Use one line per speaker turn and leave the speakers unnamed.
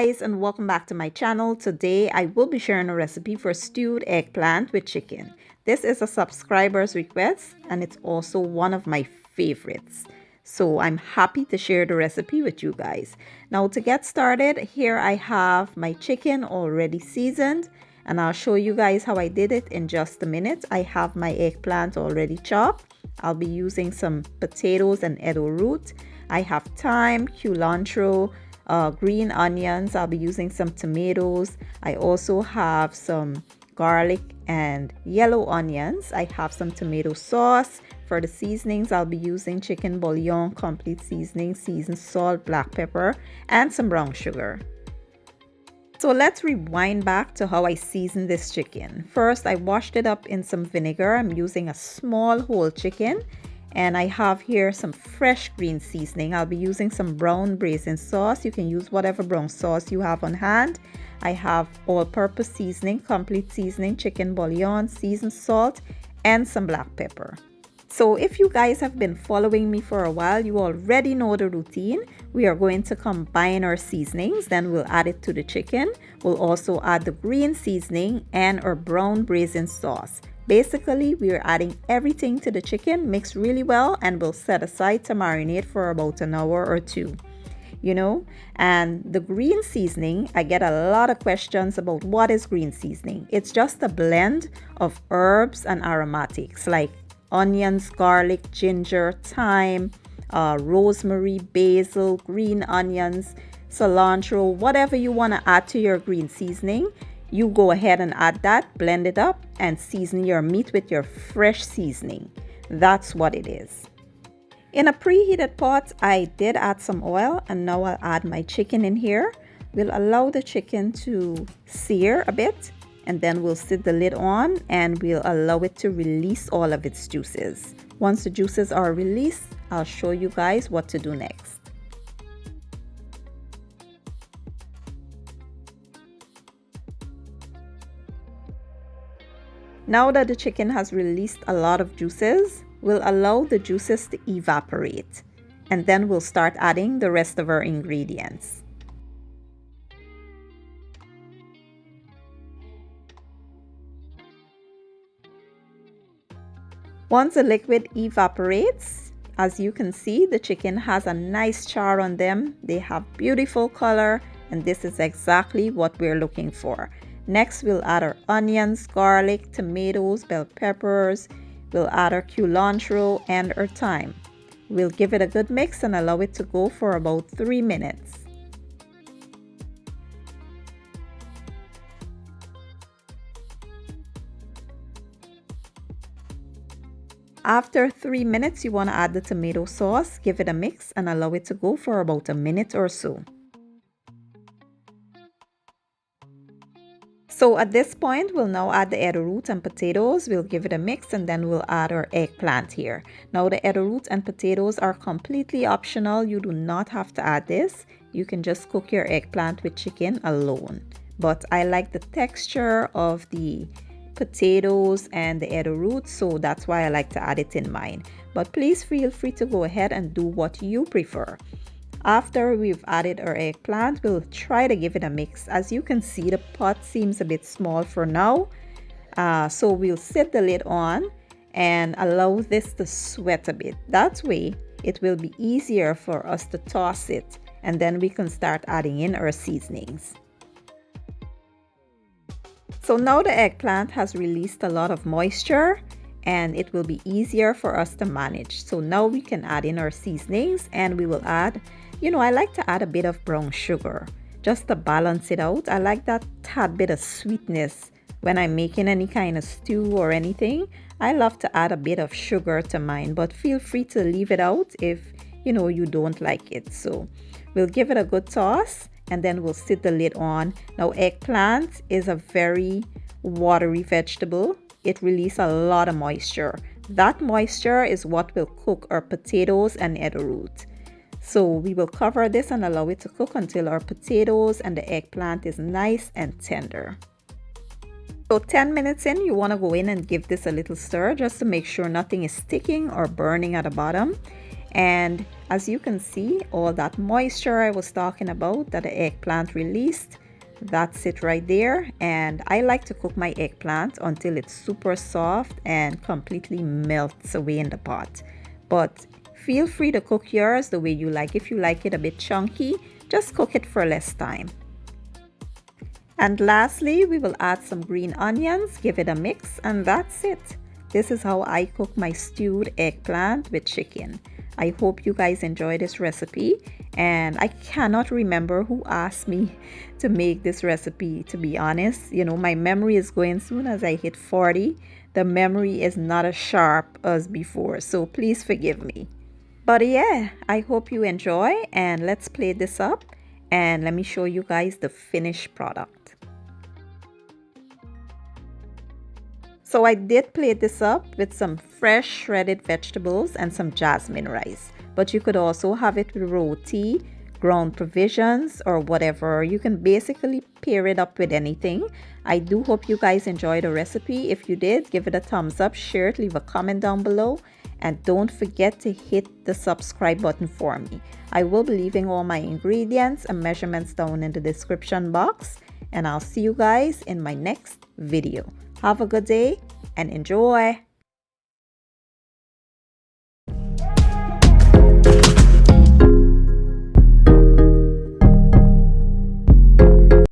guys, and welcome back to my channel. Today I will be sharing a recipe for stewed eggplant with chicken. This is a subscriber's request and it's also one of my favorites. So I'm happy to share the recipe with you guys. Now to get started, here I have my chicken already seasoned and I'll show you guys how I did it in just a minute. I have my eggplant already chopped. I'll be using some potatoes and eddo root. I have thyme, culantro, green onions. I'll be using some tomatoes. I also have some garlic and yellow onions. I have some tomato sauce. For the seasonings, I'll be using chicken bouillon, complete seasoning, seasoned salt, black pepper, and some brown sugar. So let's rewind back to how I seasoned this chicken. First, I washed it up in some vinegar. I'm using a small whole chicken. And I have here some fresh green seasoning. I'll be using some brown braising sauce. You can use whatever brown sauce you have on hand. I have all-purpose seasoning, complete seasoning, chicken bouillon, seasoned salt, and some black pepper. So if you guys have been following me for a while, you already know the routine. We are going to combine our seasonings, then we'll add it to the chicken. We'll also add the green seasoning and our brown braising sauce. Basically, we are adding everything to the chicken, mix really well, and we'll set aside to marinate for about an hour or two. And the green seasoning, I get a lot of questions about what is green seasoning. It's just a blend of herbs and aromatics like onions, garlic, ginger, thyme, rosemary, basil, green onions, cilantro, whatever you want to add to your green seasoning. You go ahead and add that, blend it up, and season your meat with your fresh seasoning. That's what it is. In a preheated pot, I did add some oil, and now I'll add my chicken in here. We'll allow the chicken to sear a bit, and then we'll sit the lid on, and we'll allow it to release all of its juices. Once the juices are released, I'll show you guys what to do next. Now that the chicken has released a lot of juices, we'll allow the juices to evaporate, and then we'll start adding the rest of our ingredients. Once the liquid evaporates, as you can see, the chicken has a nice char on them. They have beautiful color, and this is exactly what we're looking for. Next, we'll add our onions, garlic, tomatoes, bell peppers. We'll add our culantro and our thyme. We'll give it a good mix and allow it to go for about 3 minutes. After 3 minutes, you want to add the tomato sauce, give it a mix, and allow it to go for about a minute or so. So at this point, we'll now add the eddo root and potatoes. We'll give it a mix and then we'll add our eggplant here. Now the eddo root and potatoes are completely optional. You do not have to add this. You can just cook your eggplant with chicken alone. But I like the texture of the potatoes and the eddo root, so that's why I like to add it in mine. But please feel free to go ahead and do what you prefer. After we've added our eggplant, we'll try to give it a mix. As you can see, the pot seems a bit small for now. So we'll set the lid on and allow this to sweat a bit. That way, it will be easier for us to toss it. And then we can start adding in our seasonings. So now the eggplant has released a lot of moisture, and it will be easier for us to manage. So now we can add in our seasonings, and we will add, I like to add a bit of brown sugar just to balance it out. I like that tad bit of sweetness when I'm making any kind of stew or anything. I love to add a bit of sugar to mine, but feel free to leave it out if you don't like it. So we'll give it a good toss, and then we'll sit the lid on. Now eggplant is a very watery vegetable. It releases a lot of moisture. That moisture is what will cook our potatoes and eddo root. So we will cover this and allow it to cook until our potatoes and the eggplant is nice and tender. So 10 minutes in, you want to go in and give this a little stir just to make sure nothing is sticking or burning at the bottom. And as you can see, all that moisture I was talking about that the eggplant released, that's it right there. And I like to cook my eggplant until it's super soft and completely melts away in the pot. But feel free to cook yours the way you like. If you like it a bit chunky, just cook it for less time. And lastly, we will add some green onions, give it a mix, and that's it. This is how I cook my stewed eggplant with chicken. I hope you guys enjoy this recipe, and I cannot remember who asked me to make this recipe, to be honest. You know, my memory is going soon as I hit 40. The memory is not as sharp as before, so please forgive me. But yeah, I hope you enjoy, and let's plate this up and let me show you guys the finished product. So I did plate this up with some fresh shredded vegetables and some jasmine rice. But you could also have it with roti, ground provisions, or whatever. You can basically pair it up with anything. I do hope you guys enjoyed the recipe. If you did, give it a thumbs up, share it, leave a comment down below. And don't forget to hit the subscribe button for me. I will be leaving all my ingredients and measurements down in the description box. And I'll see you guys in my next video. Have a good day and enjoy!